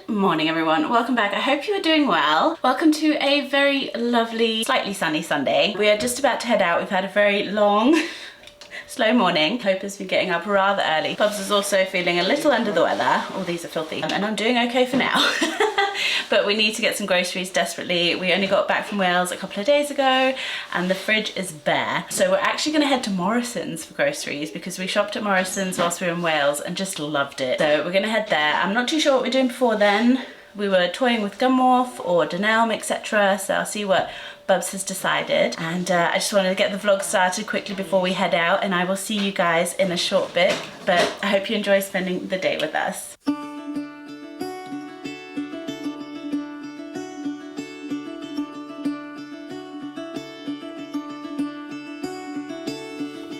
Morning everyone, welcome back. I hope you are doing well. Welcome to a very lovely, slightly sunny Sunday. We are just about to head out. We've had a very long, slow morning. Hope has been getting up rather early. Bubs is also feeling a little under the weather. All these are filthy. And I'm doing okay for now. But we need to get some groceries desperately. We only got back from Wales a couple of days ago and the fridge is bare. So we're actually gonna head to Morrisons for groceries because we shopped at Morrisons whilst we were in Wales and just loved it. So we're gonna head there. I'm not too sure what we're doing before then. We were toying with Gunwarf or Dunhelm, etc. So I'll see what Bubs has decided. And I just wanted to get the vlog started quickly before we head out, and I will see you guys in a short bit. But I hope you enjoy spending the day with us.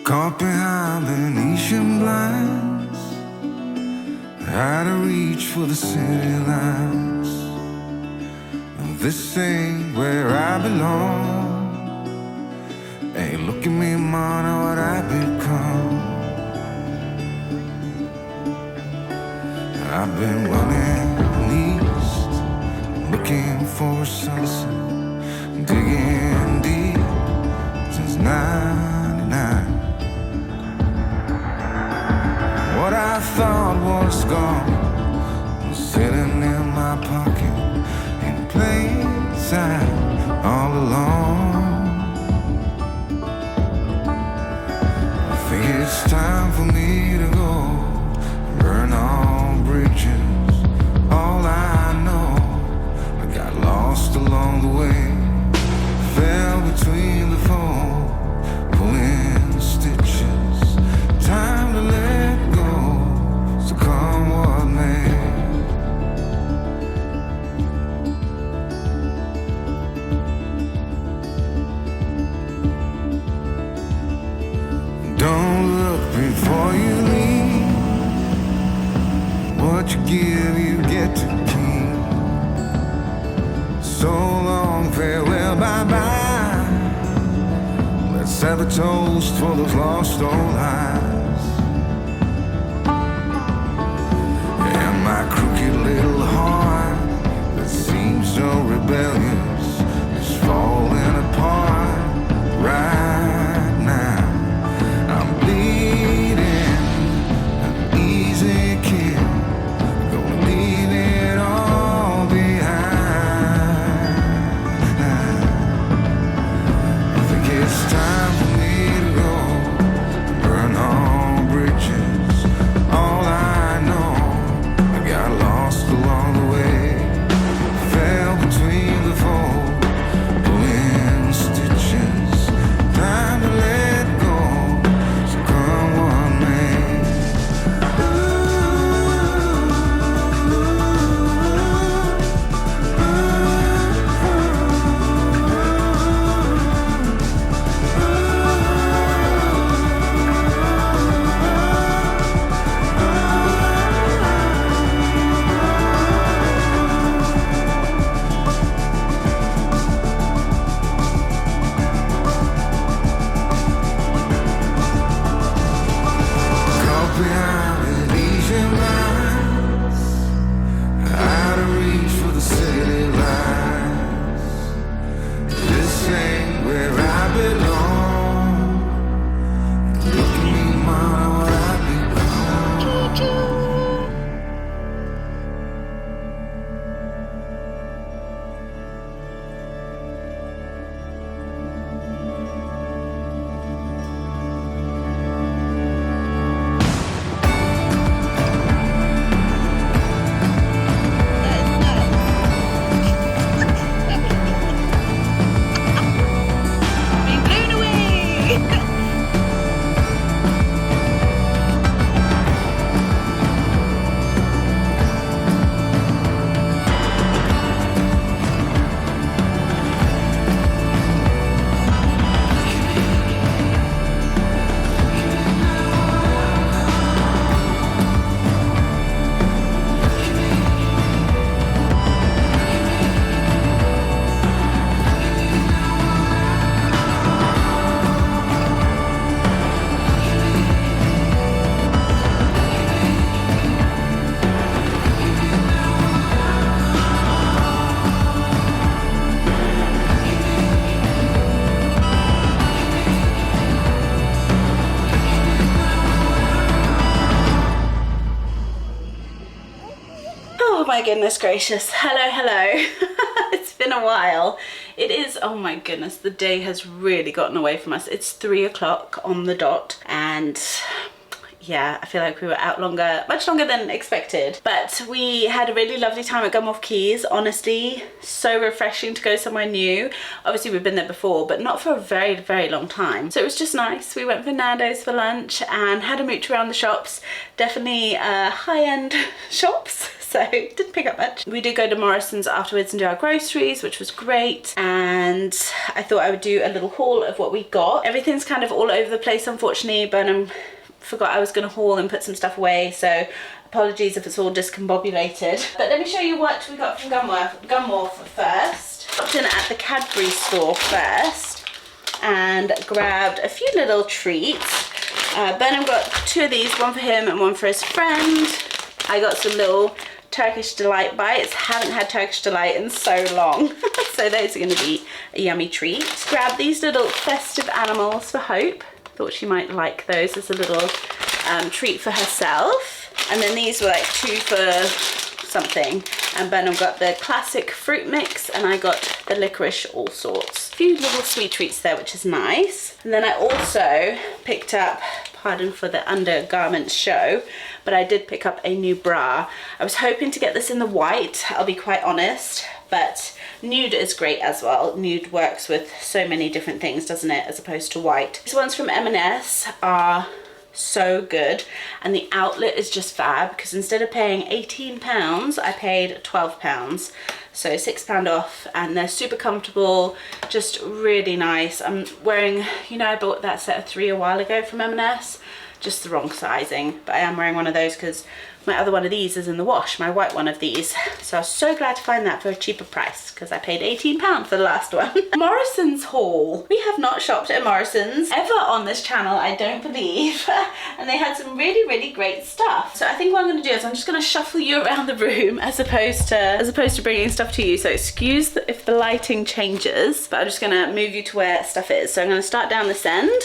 Caught behind Venetian blinds, had to reach for the city lights. This ain't where I belong. Hey, look at me, man, what I become. I've been running east, looking for a sunset, digging deep since '99. What I thought was gone was sitting in my pocket in plain sight all along. I think it's time for me to go, burn all bridges. All I know, I got lost along the way, fell between the foam, pulling stitches. Time to let go. So come what may. Don't look before you leave. What you give, you get to keep. So long, farewell, bye-bye. Let's have a toast for those lost old lives. My crooked little heart that seems so rebellious is falling apart right now. I'm bleeding, an easy kill, gonna leave it all behind. I think it's time for me to go, burn all my goodness gracious. Hello, hello. It's been a while. It is, oh my goodness, the day has really gotten away from us. It's 3 o'clock on the dot, and yeah, I feel like we were out longer, much longer than expected. But we had a really lovely time at Gunwarf Quays. Honestly, so refreshing to go somewhere new. Obviously we've been there before, but not for a very, very long time. So it was just nice. We went for Nando's for lunch and had a mooch around the shops. Definitely high-end shops. So didn't pick up much. We did go to Morrisons afterwards and do our groceries, which was great. And I thought I would do a little haul of what we got. Everything's kind of all over the place, unfortunately. Burnham forgot I was going to haul and put some stuff away, so apologies if it's all discombobulated. But let me show you what we got from Gunwarf first. Popped in at the Cadbury store first and grabbed a few little treats. Burnham got 2 of these, one for him and one for his friend. I got some little Turkish Delight bites. Haven't had Turkish Delight in so long. So those are going to be a yummy treat. Grabbed these little festive animals for Hope. Thought she might like those as a little treat for herself. And then these were like 2 for something. And Burnham got the classic fruit mix and I got the licorice all sorts. A few little sweet treats there, which is nice. And then I also picked up, pardon for the undergarment show, but I did pick up a new bra. I was hoping to get this in the white, I'll be quite honest, but nude is great as well. Nude works with so many different things, doesn't it, as opposed to white. These ones from M&S are so good, and the outlet is just fab because instead of paying £18, I paid £12. So £6 off, and they're super comfortable, just really nice. I'm wearing, you know, I bought that set of 3 a while ago from M&S, just the wrong sizing, but I am wearing one of those because my other one of these is in the wash, my white one of these. So I was so glad to find that for a cheaper price because I paid £18 for the last one. Morrisons haul. We have not shopped at Morrisons ever on this channel, I don't believe. And they had some really, really great stuff. So I think what I'm going to do is I'm just going to shuffle you around the room as opposed to bringing stuff to you. So excuse if the lighting changes, but I'm just going to move you to where stuff is. So I'm going to start down this end.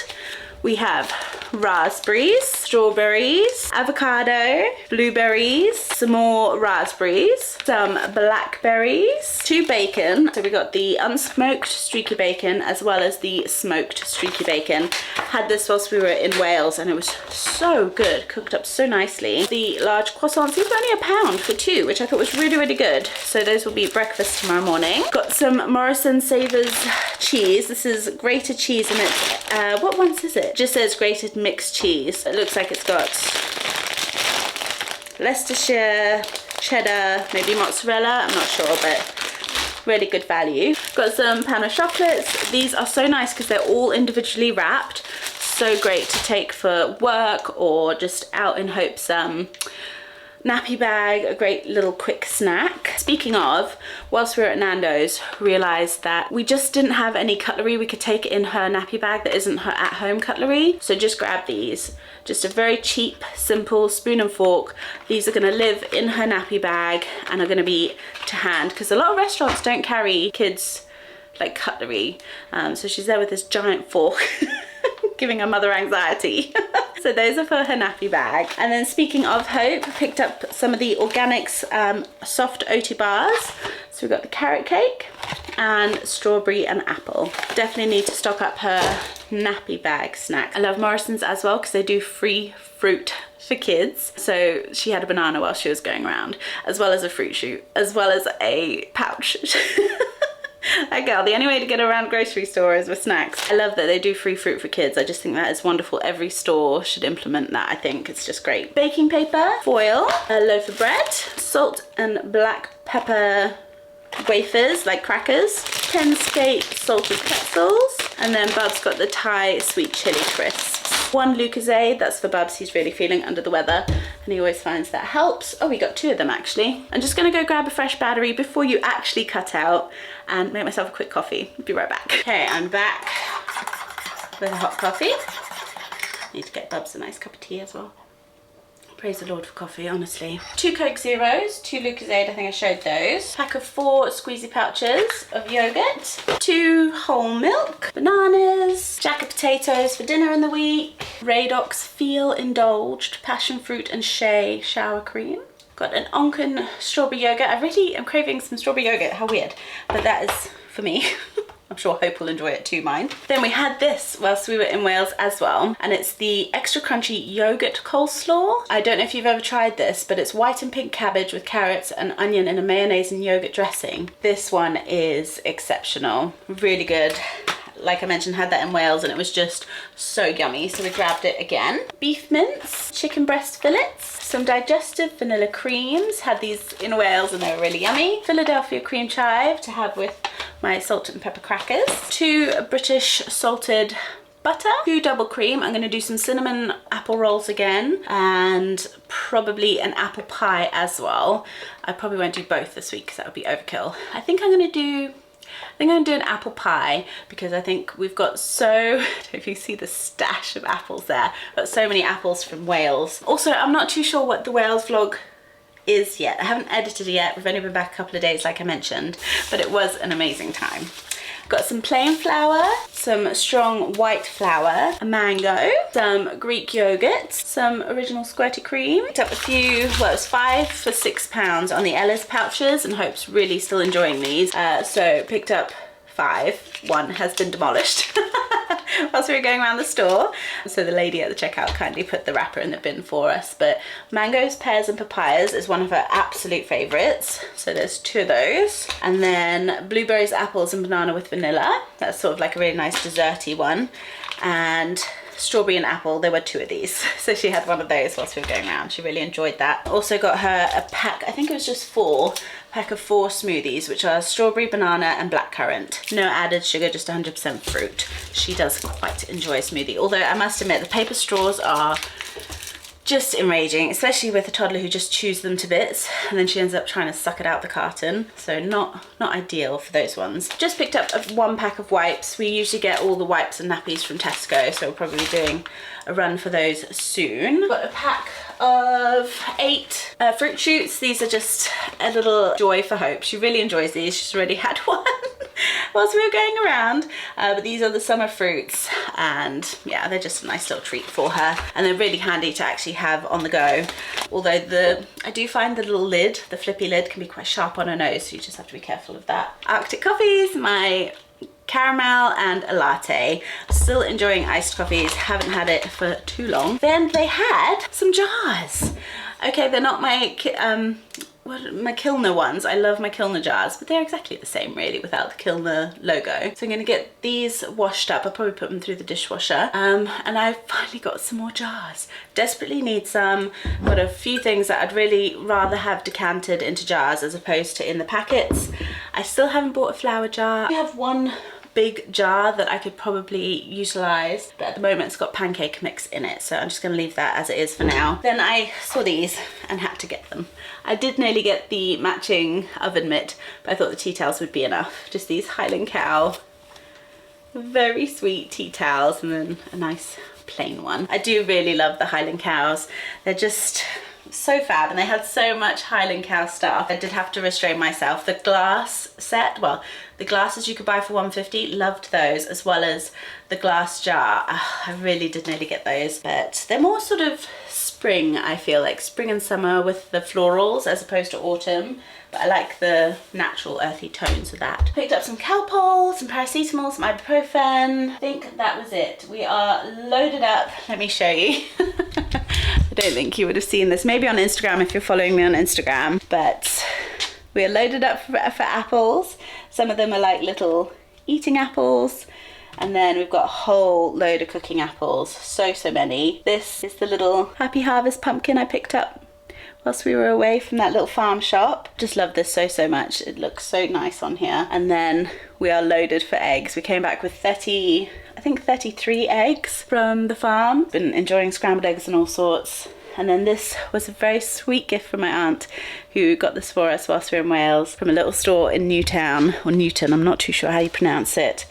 We have raspberries, strawberries, avocado, blueberries, some more raspberries, some blackberries, 2 bacon. So we got the unsmoked streaky bacon as well as the smoked streaky bacon. Had this whilst we were in Wales and it was so good, cooked up so nicely. The large croissants, these were only £1 for 2, which I thought was really, really good. So those will be breakfast tomorrow morning. Got some Morrisons Savers cheese. This is grated cheese and it's, what ones is it? Just says grated mixed cheese. It looks like it's got Leicestershire, cheddar, maybe mozzarella, I'm not sure, but really good value. Got some pan of chocolates. These are so nice because they're all individually wrapped. So great to take for work or just out in Hope's nappy bag, a great little quick snack. Speaking of, whilst we were at Nando's, realised that we just didn't have any cutlery we could take in her nappy bag that isn't her at-home cutlery. So just grab these. Just a very cheap, simple spoon and fork. These are going to live in her nappy bag and are going to be to hand because a lot of restaurants don't carry kids like cutlery. So she's there with this giant fork. Giving her mother anxiety. So those are for her nappy bag. And then speaking of Hope, picked up some of the Organics soft oaty bars. So we've got the carrot cake and strawberry and apple. Definitely need to stock up her nappy bag snack. I love Morrisons as well because they do free fruit for kids. So she had a banana while she was going around, as well as a fruit shoot, as well as a pouch. That girl, the only way to get around grocery store is with snacks. I love that they do free fruit for kids. I just think that is wonderful. Every store should implement that, I think. It's just great. Baking paper, foil, a loaf of bread, salt and black pepper wafers, like crackers, 10 skate salted pretzels, and then Bub's got the Thai sweet chili crisps. 1 Lucozade, that's for Bubs, he's really feeling under the weather and he always finds that helps. Oh, we got 2 of them actually. I'm just gonna go grab a fresh battery before you actually cut out and make myself a quick coffee. Be right back. Okay, I'm back with a hot coffee. Need to get Bubs a nice cup of tea as well. Praise the Lord for coffee, honestly. 2 Coke Zeros, 2 Lucozade, I think I showed those. Pack of 4 squeezy pouches of yogurt, 2 whole milk, bananas, jack of potatoes for dinner in the week, Radox Feel Indulged, passion fruit and shea shower cream, Got an Onken strawberry yogurt. I really am craving some strawberry yogurt. How weird. But that is for me. I'm sure Hope will enjoy it too, mine. Then we had this whilst we were in Wales as well, and it's the extra crunchy yogurt coleslaw. I don't know if you've ever tried this, but it's white and pink cabbage with carrots and onion in a mayonnaise and yogurt dressing. This one is exceptional, really good. Like I mentioned, had that in Wales and it was just so yummy, so we grabbed it again. Beef mince, chicken breast fillets, some digestive vanilla creams. Had these in Wales and they were really yummy. Philadelphia cream chive to have with my salt and pepper crackers. 2 British salted butter, 2 double cream. I'm going to do some cinnamon apple rolls again, and probably an apple pie as well. I probably won't do both this week because that would be overkill. I think I'm going to do an apple pie because I think we've got I don't know if you see the stash of apples there, but so many apples from Wales. Also, I'm not too sure what the Wales vlog is yet. I haven't edited it yet. We've only been back a couple of days like I mentioned, but it was an amazing time. Got some plain flour, some strong white flour, a mango, some Greek yogurt, some original squirty cream. Picked up a few, well, it was 5 for £6 on the Ella's pouches, and Hope's really still enjoying these. So picked up 5. 1 has been demolished whilst we were going around the store. So the lady at the checkout kindly put the wrapper in the bin for us. But mangoes, pears and papayas is one of her absolute favourites. So there's 2 of those. And then blueberries, apples and banana with vanilla. That's sort of like a really nice desserty one. And strawberry and apple, there were 2 of these. So she had one of those whilst we were going around. She really enjoyed that. Also got her a pack, I think it was just 4, pack of 4 smoothies, which are strawberry, banana and blackcurrant. No added sugar, just 100% fruit. She does quite enjoy a smoothie. Although I must admit the paper straws are just enraging, especially with a toddler who just chews them to bits and then she ends up trying to suck it out the carton. So not ideal for those ones. Just picked up 1 pack of wipes. We usually get all the wipes and nappies from Tesco, so we're probably doing a run for those soon. Got a pack of 8 fruit shoots. These are just a little joy for Hope. She really enjoys these. She's already had one whilst we were going around. But these are the summer fruits, and yeah, they're just a nice little treat for her, and they're really handy to actually have on the go. Although I do find the little lid, the flippy lid, can be quite sharp on her nose, so you just have to be careful of that. Arctic coffees, my caramel and a latte. Still enjoying iced coffees, haven't had it for too long. Then they had some jars. Okay, they're not my Kilner ones. I love my Kilner jars, but they're exactly the same really without the Kilner logo. So I'm gonna get these washed up. I'll probably put them through the dishwasher. And I've finally got some more jars. Desperately need some. Got a few things that I'd really rather have decanted into jars as opposed to in the packets. I still haven't bought a flour jar. I have 1 big jar that I could probably utilize, but at the moment it's got pancake mix in it, so I'm just gonna leave that as it is for now. Then I saw these and had to get them. I did nearly get the matching oven mitt, but I thought the tea towels would be enough. Just these Highland Cow, very sweet tea towels, and then a nice plain one. I do really love the Highland Cows. They're just so fab, and they had so much Highland Cow stuff. I did have to restrain myself. The glass set, well, the glasses you could buy for £1.50, loved those, as well as the glass jar. I really did nearly get those, but they're more sort of spring, I feel like spring and summer with the florals as opposed to autumn, but I like the natural earthy tones of that. Picked up some Calpol, some paracetamol, some ibuprofen. I think that was it. We are loaded up. Let me show you. I don't think you would have seen this, maybe on Instagram if you're following me on Instagram, but we are loaded up for apples. Some of them are like little eating apples, and then we've got a whole load of cooking apples, so many. This is the little Happy Harvest pumpkin I picked up whilst we were away from that little farm shop. Just love this so much. It looks so nice on here. And then we are loaded for eggs. We came back with 33 eggs from the farm. Been enjoying scrambled eggs and all sorts. And then this was a very sweet gift from my aunt who got this for us whilst we were in Wales, from a little store in Newtown, or Newton, I'm not too sure how you pronounce it.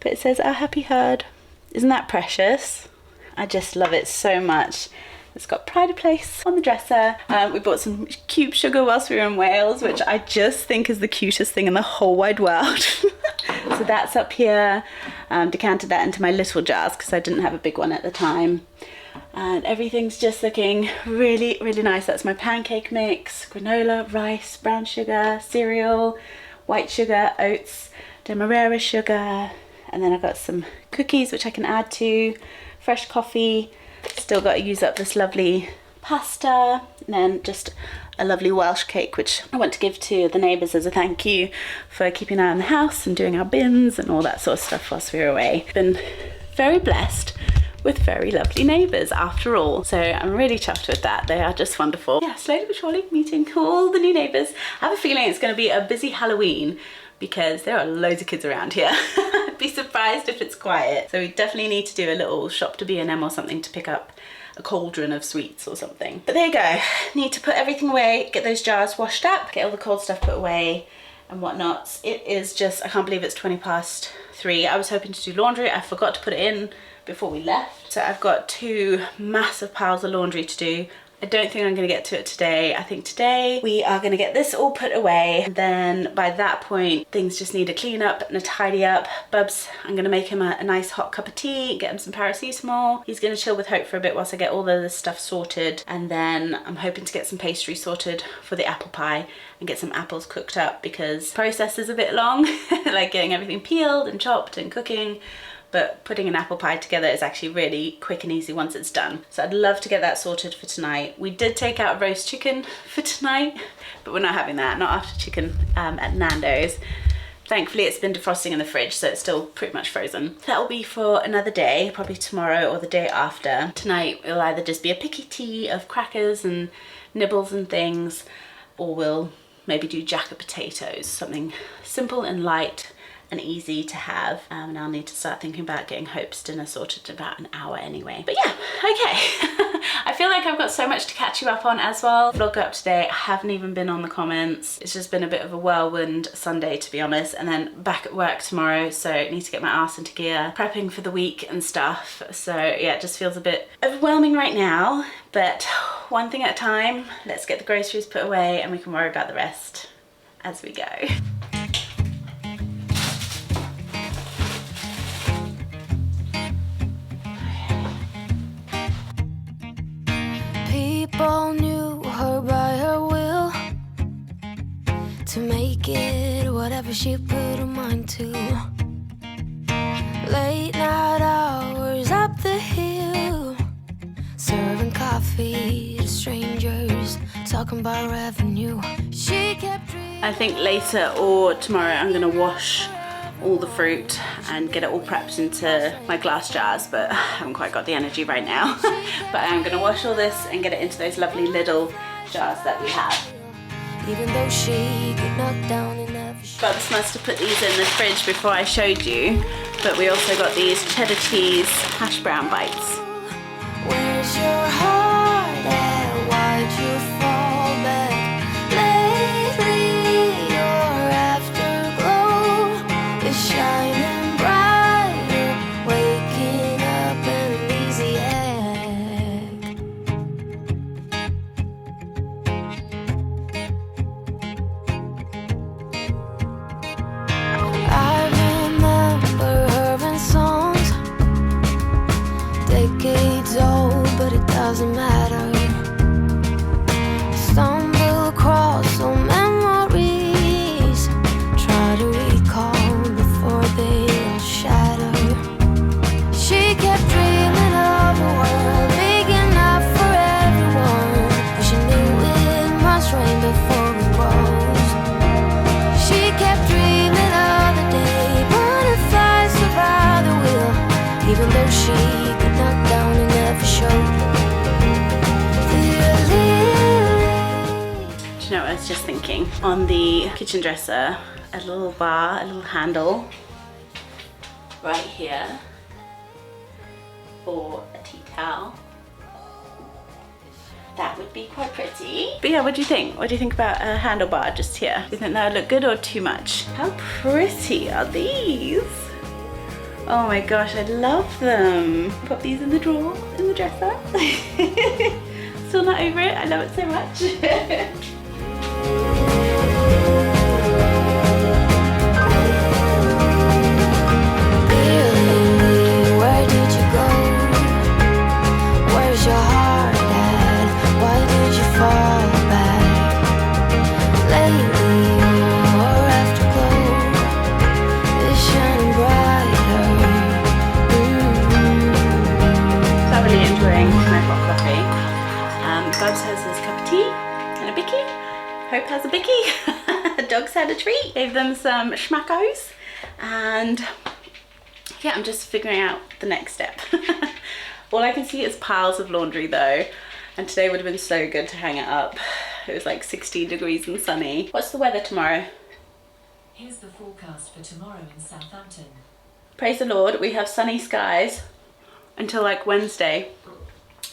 But it says, "Our happy herd." Isn't that precious? I just love it so much. It's got pride of place on the dresser. We bought some cube sugar whilst we were in Wales, which I just think is the cutest thing in the whole wide world. So that's up here. Decanted that into my little jars because I didn't have a big one at the time. And everything's just looking really, really nice. That's my pancake mix, granola, rice, brown sugar, cereal, white sugar, oats, demerara sugar, and then I've got some cookies which I can add to, fresh coffee, still got to use up this lovely pasta, and then just a lovely Welsh cake which I want to give to the neighbours as a thank you for keeping an eye on the house and doing our bins and all that sort of stuff whilst we were away. Been very blessed with very lovely neighbours after all, so I'm really chuffed with that. They are just wonderful. Yeah, slowly but surely meeting all the new neighbours. I have a feeling it's going to be a busy Halloween because there are loads of kids around here. I'd be surprised if it's quiet. So we definitely need to do a little shop to B&M or something to pick up a cauldron of sweets or something. But there you go. Need to put everything away, get those jars washed up, get all the cold stuff put away and whatnot. It is just, I can't believe it's 3:20. I was hoping to do laundry. I forgot to put it in before we left. So I've got 2 massive piles of laundry to do. I don't think I'm going to get to it today. I think today we are going to get this all put away. And then by that point, things just need a clean up and a tidy up. Bubs, I'm going to make him a nice hot cup of tea, get him some paracetamol. He's going to chill with Hope for a bit whilst I get all of this stuff sorted. And then I'm hoping to get some pastry sorted for the apple pie and get some apples cooked up because the process is a bit long, like getting everything peeled and chopped and cooking. But putting an apple pie together is actually really quick and easy once it's done. So I'd love to get that sorted for tonight. We did take out roast chicken for tonight, but we're not having that, not after chicken at Nando's. Thankfully it's been defrosting in the fridge, so it's still pretty much frozen. That'll be for another day, probably tomorrow or the day after. Tonight it'll either just be a picky tea of crackers and nibbles and things, or we'll maybe do jacket potatoes, something simple and light and easy to have. And I'll need to start thinking about getting Hope's dinner sorted in about an hour anyway. But yeah, okay. I feel like I've got so much to catch you up on as well. Vlog up today, I haven't even been on the comments. It's just been a bit of a whirlwind Sunday to be honest, and then back at work tomorrow, so I need to get my ass into gear, prepping for the week and stuff. So yeah, it just feels a bit overwhelming right now, but one thing at a time. Let's get the groceries put away and we can worry about the rest as we go. People knew her by her will to make it whatever she put her mind to. Late night hours up the hill, serving coffee to strangers, talking about revenue. She kept dreaming. I think later or tomorrow I'm gonna wash all the fruit and get it all prepped into my glass jars, but I haven't quite got the energy right now. But I'm gonna wash all this and get it into those lovely little jars that we have. Even though she could knock down and never. Bubs must have put these in the fridge before I showed you, but we also got these cheddar cheese hash brown bites. Where's your heart at? Why'd you fall back? Lately your afterglow is shining brighter, waking up an easy egg. I remember her in songs, decades old, but it doesn't matter. Stumble across old memories, try to recall before they all shatter. She kept dreaming of a world big enough for everyone, but she knew it must rain before it rose. She kept dreaming of the day butterflies survive the wheel, even though she could knock down and never show. Do you know what I was just thinking? On the kitchen dresser, a little bar, a little handle right here for a tea towel. That would be quite pretty. But yeah, what do you think? What do you think about a handlebar just here? Do you think that would look good or too much? How pretty are these? Oh my gosh, I love them. Put these in the drawer, in the dresser. Still not over it, I love it so much. Where did you go? Where's has a bicky. Dogs had a treat. Gave them some schmackos. And yeah, I'm just figuring out the next step. All I can see is piles of laundry though. And today would have been so good to hang it up. It was like 16 degrees and sunny. What's the weather tomorrow? Here's the forecast for tomorrow in Southampton. Praise the Lord, we have sunny skies until like Wednesday.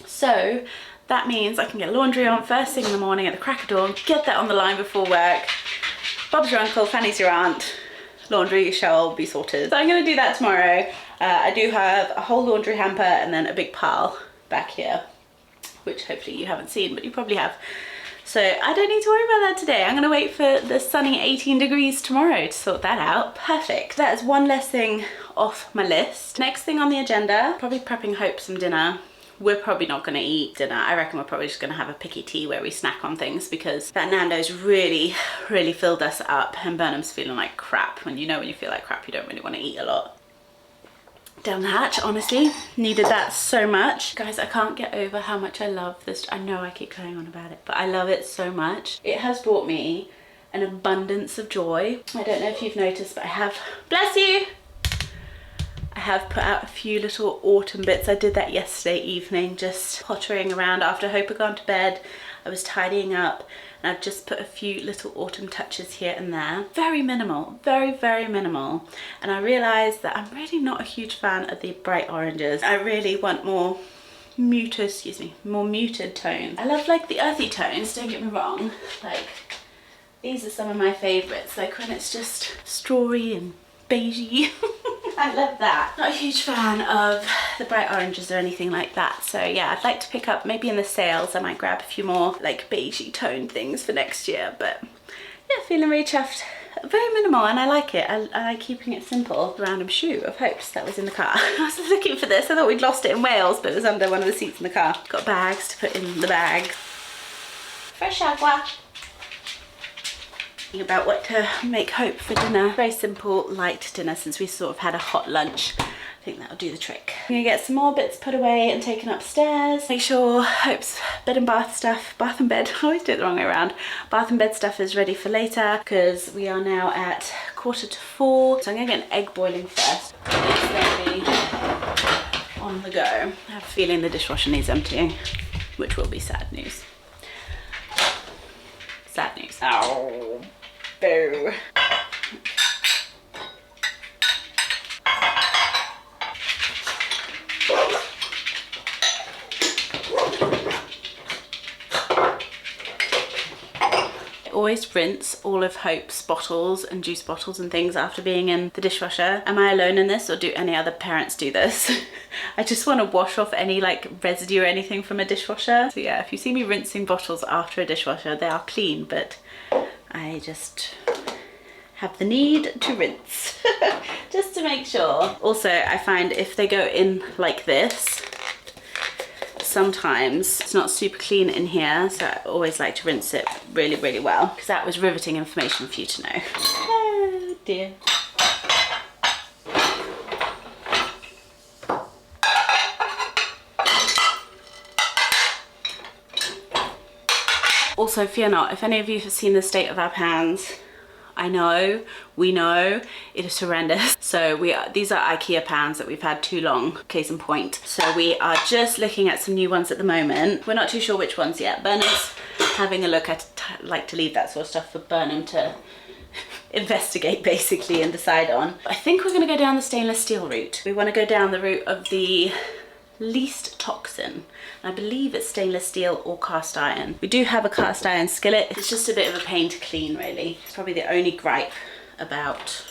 So that means I can get laundry on first thing in the morning at the crack of dawn, get that on the line before work. Bob's your uncle, Fanny's your aunt. Laundry shall be sorted. So I'm going to do that tomorrow. I do have a whole laundry hamper and then a big pile back here, which hopefully you haven't seen, but you probably have. So I don't need to worry about that today. I'm going to wait for the sunny 18 degrees tomorrow to sort that out. Perfect. That is one less thing off my list. Next thing on the agenda, probably prepping Hope some dinner. We're probably not going to eat dinner. I reckon we're probably just going to have a picky tea where we snack on things, because that Nando's really filled us up and Burnham's feeling like crap. When you feel like crap, you don't really want to eat a lot. Down the hatch, honestly, needed that so much. Guys, I can't get over how much I love this. I know I keep going on about it, but I love it so much. It has brought me an abundance of joy. I don't know if you've noticed, but I have, bless you, I have put out a few little autumn bits. I did that yesterday evening, just pottering around after Hope had gone to bed. I was tidying up and I've just put a few little autumn touches here and there. Very minimal, very minimal. And I realised that I'm really not a huge fan of the bright oranges. I really want more muted tones. I love like the earthy tones, don't get me wrong. Like, these are some of my favourites, like when it's just strawy and beigey. I love that. Not a huge fan of the bright oranges or anything like that. So yeah, I'd like to pick up, maybe in the sales, I might grab a few more like beigey toned things for next year. But yeah, feeling really chuffed. Very minimal, and I like it. I like keeping it simple. Random shoe of Hope's that was in the car. I was looking for this. I thought we'd lost it in Wales, but it was under one of the seats in the car. Got bags to put in the bag. Fresh agua. About what to make Hope for dinner. Very simple, light dinner, since we sort of had a hot lunch. I think that'll do the trick. I'm gonna get some more bits put away and taken upstairs. Make sure Hope's bed and bath stuff, bath and bed, I always do it the wrong way around. Bath and bed stuff is ready for later, because we are now at 3:45. So I'm gonna get an egg boiling first. It's gonna be on the go. I have a feeling the dishwasher needs emptying, which will be sad news. Sad news. Ow. Boo. I always rinse all of Hope's bottles and juice bottles and things after being in the dishwasher. Am I alone in this, or do any other parents do this? I just want to wash off any like residue or anything from a dishwasher. So yeah, if you see me rinsing bottles after a dishwasher, they are clean, but I just have the need to rinse just to make sure. Also, I find if they go in like this, sometimes it's not super clean in here, so I always like to rinse it really well, because that was riveting information for you to know. Oh dear. Also, fear not, if any of you have seen the state of our pans, I know, we know, it is horrendous. So these are IKEA pans that we've had too long, case in point. So we are just looking at some new ones at the moment. We're not too sure which ones yet. Burnham's having a look. I like to leave that sort of stuff for Burnham to investigate basically and decide on. I think we're gonna go down the stainless steel route. We wanna go down the route of the least toxin. I believe it's stainless steel or cast iron. We do have a cast iron skillet. It's just a bit of a pain to clean, really. It's probably the only gripe about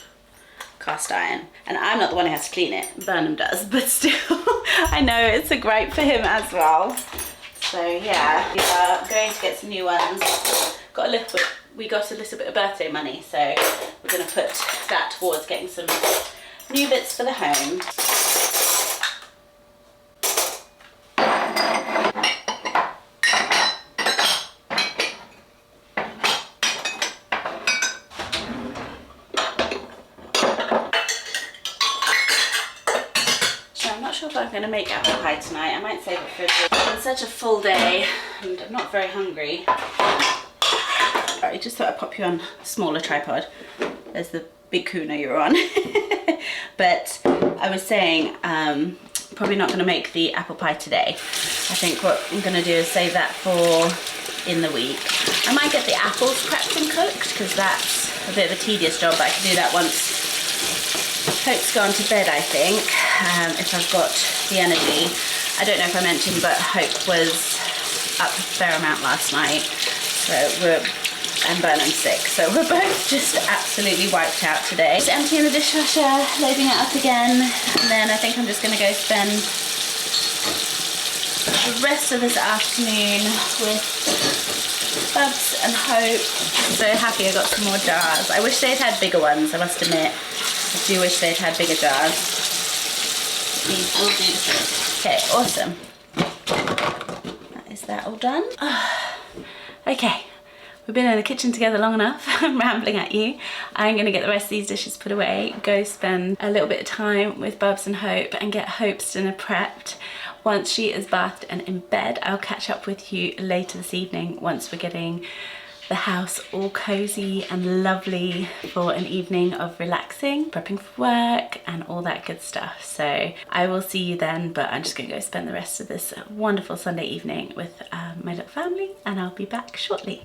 cast iron. And I'm not the one who has to clean it. Burnham does, but still, I know it's a gripe for him as well. So yeah, we are going to get some new ones. We got a little bit of birthday money, so we're gonna put that towards getting some new bits for the home. I'm going to make apple pie tonight. I might save it for a bit. It's been such a full day and I'm not very hungry. Alright, just thought I'd pop you on a smaller tripod. There's the big Kuna you're on. But I was saying, probably not going to make the apple pie today. I think what I'm going to do is save that for in the week. I might get the apples prepped and cooked because that's a bit of a tedious job, but I can do that once Hope's gone to bed, I think, if I've got the energy. I don't know if I mentioned, but Hope was up a fair amount last night, and Burnham's sick, so we're both just absolutely wiped out today. Just emptying the dishwasher, loading it up again, and then I think I'm just going to go spend the rest of this afternoon with Bubs and Hope. I'm so happy I got some more jars. I wish they'd had bigger ones, I must admit. I do wish they'd had bigger jars. These will do the trick. Okay, awesome. Is that all done? Okay, we've been in the kitchen together long enough. I'm rambling at you. I'm going to get the rest of these dishes put away, go spend a little bit of time with Bubs and Hope and get Hope's dinner prepped. Once she is bathed and in bed, I'll catch up with you later this evening once we're getting the house all cozy and lovely for an evening of relaxing, prepping for work and all that good stuff. So I will see you then, but I'm just gonna go spend the rest of this wonderful Sunday evening with my little family, and I'll be back shortly.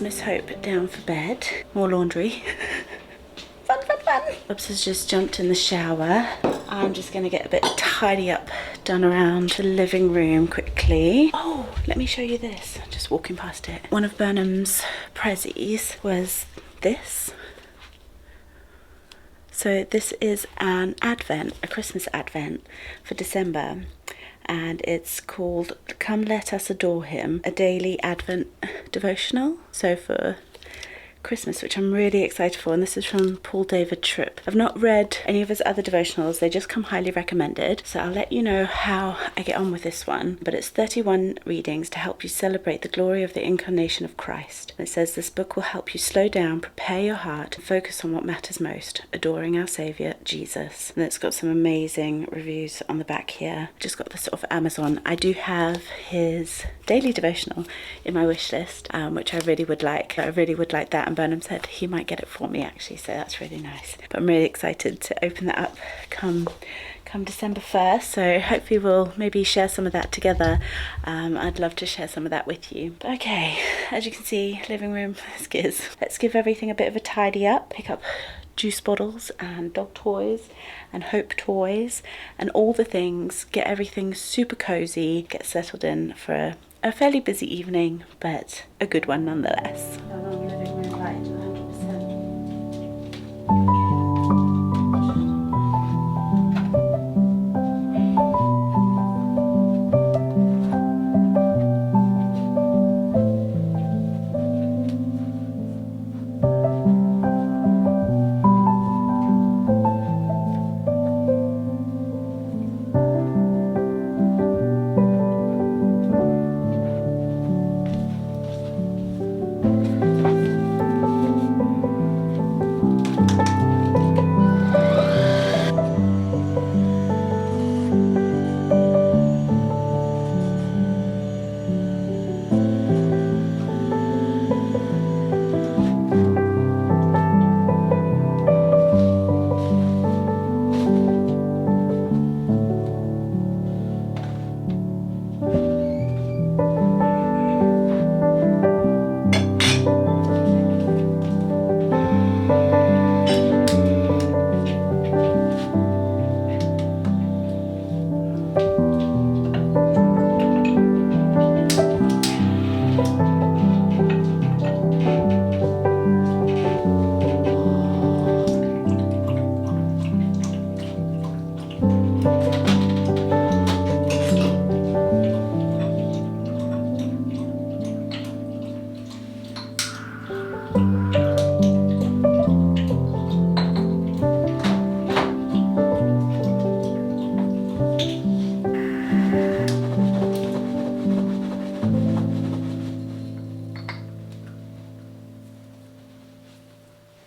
Miss Hope down for bed. More laundry. Fun, fun, fun. Bubs has just jumped in the shower. I'm just gonna get a bit tidy up done around the living room quickly. Oh, let me show you this. Just walking past it. One of Burnham's prezzies was this. So this is an advent, a Christmas advent for December. And it's called Come Let Us Adore Him, a daily Advent devotional. So for Christmas, which I'm really excited for, and this is from Paul David Tripp. I've not read any of his other devotionals, they just come highly recommended, so I'll let you know how I get on with this one. But it's 31 readings to help you celebrate the glory of the incarnation of Christ. And it says this book will help you slow down, prepare your heart, and focus on what matters most, adoring our Saviour, Jesus. And it's got some amazing reviews on the back here. Just got this off Amazon. I do have his daily devotional in my wish list, which I really would like. I really would like that, and Burnham said he might get it for me actually, so that's really nice. But I'm really excited to open that up come December 1st, so hopefully we'll maybe share some of that together. I'd love to share some of that with you. Okay, as you can see, living room is let's give everything a bit of a tidy up, pick up juice bottles and dog toys and Hope toys and all the things, get everything super cozy, get settled in for a fairly busy evening, but a good one nonetheless. Living room light 100%.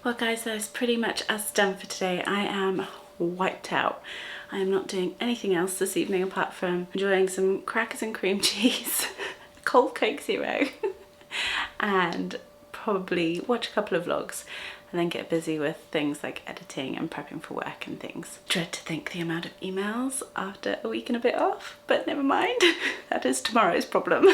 Well guys, that is pretty much us done for today. I am wiped out. I am not doing anything else this evening apart from enjoying some crackers and cream cheese, cold Coke Zero, and probably watch a couple of vlogs and then get busy with things like editing and prepping for work and things. Dread to think the amount of emails after a week and a bit off, but never mind. That is tomorrow's problem.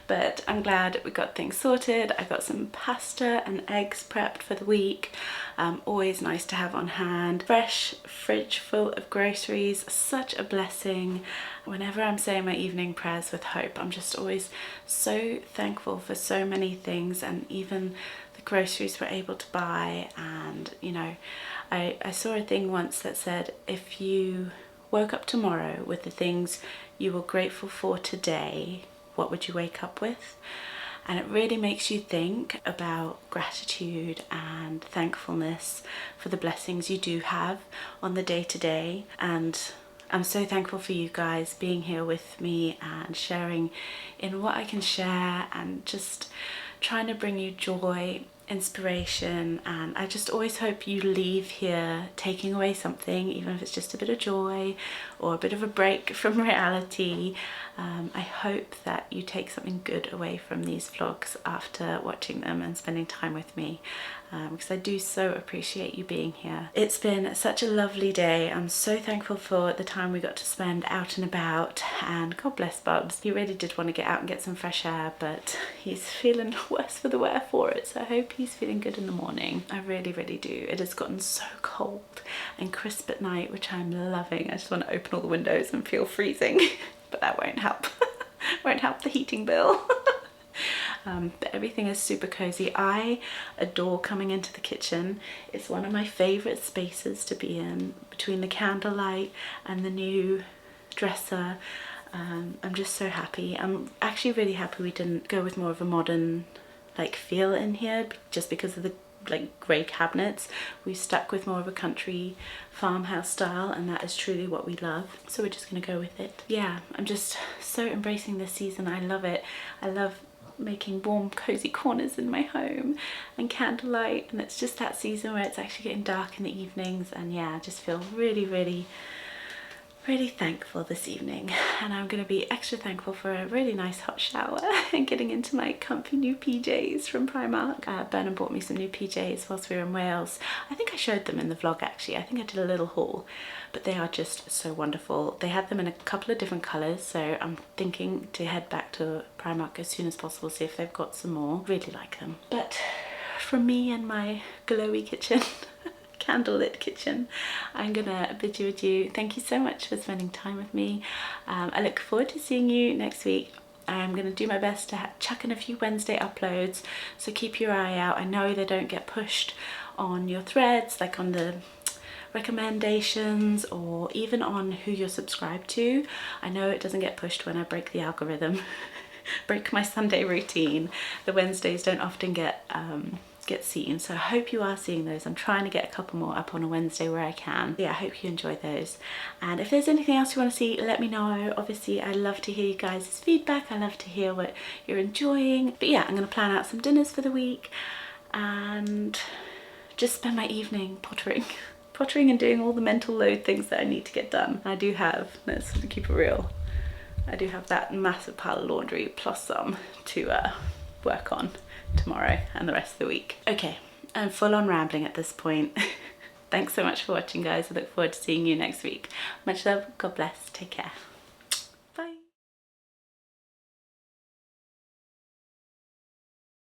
But I'm glad we got things sorted. I got some pasta and eggs prepped for the week. Always nice to have on hand. Fresh fridge full of groceries, such a blessing. Whenever I'm saying my evening prayers with hope, I'm just always so thankful for so many things, and even the groceries we're able to buy. And you know, I saw a thing once that said, if you woke up tomorrow with the things you were grateful for today, what would you wake up with? And it really makes you think about gratitude and thankfulness for the blessings you do have on the day-to-day. And I'm so thankful for you guys being here with me and sharing in what I can share, and just trying to bring you joy, inspiration. And I just always hope you leave here taking away something, even if it's just a bit of joy or a bit of a break from reality. I hope that you take something good away from these vlogs after watching them and spending time with me, because I do so appreciate you being here. It's been such a lovely day. I'm so thankful for the time we got to spend out and about, and God bless Bubs. He really did want to get out and get some fresh air, but he's feeling worse for the wear for it, so I hope he's feeling good in the morning. I really, really do. It has gotten so cold and crisp at night, which I'm loving. I just want to open all the windows and feel freezing. But that won't help. Won't help the heating bill. But everything is super cozy. I adore coming into the kitchen. It's one of my favorite spaces to be in, between the candlelight and the new dresser. I'm just so happy. I'm actually really happy we didn't go with more of a modern like feel in here, just because of the like grey cabinets. We stuck with more of a country farmhouse style, and that is truly what we love, so we're just gonna go with it. Yeah, I'm just so embracing this season. I love it. I love making warm cozy corners in my home and candlelight, and it's just that season where it's actually getting dark in the evenings. And yeah, I just feel really, really thankful this evening, and I'm going to be extra thankful for a really nice hot shower and getting into my comfy new PJs from Primark. Bernard bought me some new PJs whilst we were in Wales. I think I showed them in the vlog actually. I think I did a little haul, but they are just so wonderful. They had them in a couple of different colours, so I'm thinking to head back to Primark as soon as possible, see if they've got some more. Really like them. But from me and my glowy kitchen, candlelit kitchen, I'm gonna bid you adieu. Thank you so much for spending time with me. I look forward to seeing you next week. I'm gonna do my best to chuck in a few Wednesday uploads, so keep your eye out. I know they don't get pushed on your threads, like on the recommendations or even on who you're subscribed to. I know it doesn't get pushed when I break the algorithm, break my Sunday routine. The Wednesdays don't often get seen, so I hope you are seeing those. I'm trying to get a couple more up on a Wednesday where I can. Yeah, I hope you enjoy those, and if there's anything else you want to see, let me know. Obviously I love to hear you guys' feedback. I love to hear what you're enjoying. But yeah, I'm going to plan out some dinners for the week and just spend my evening pottering and doing all the mental load things that I need to get done. I do have, let's keep it real, I do have that massive pile of laundry plus some to work on tomorrow and the rest of the week. Okay, I'm full on rambling at this point. Thanks so much for watching, guys. I look forward to seeing you next week. Much love, God bless, take care.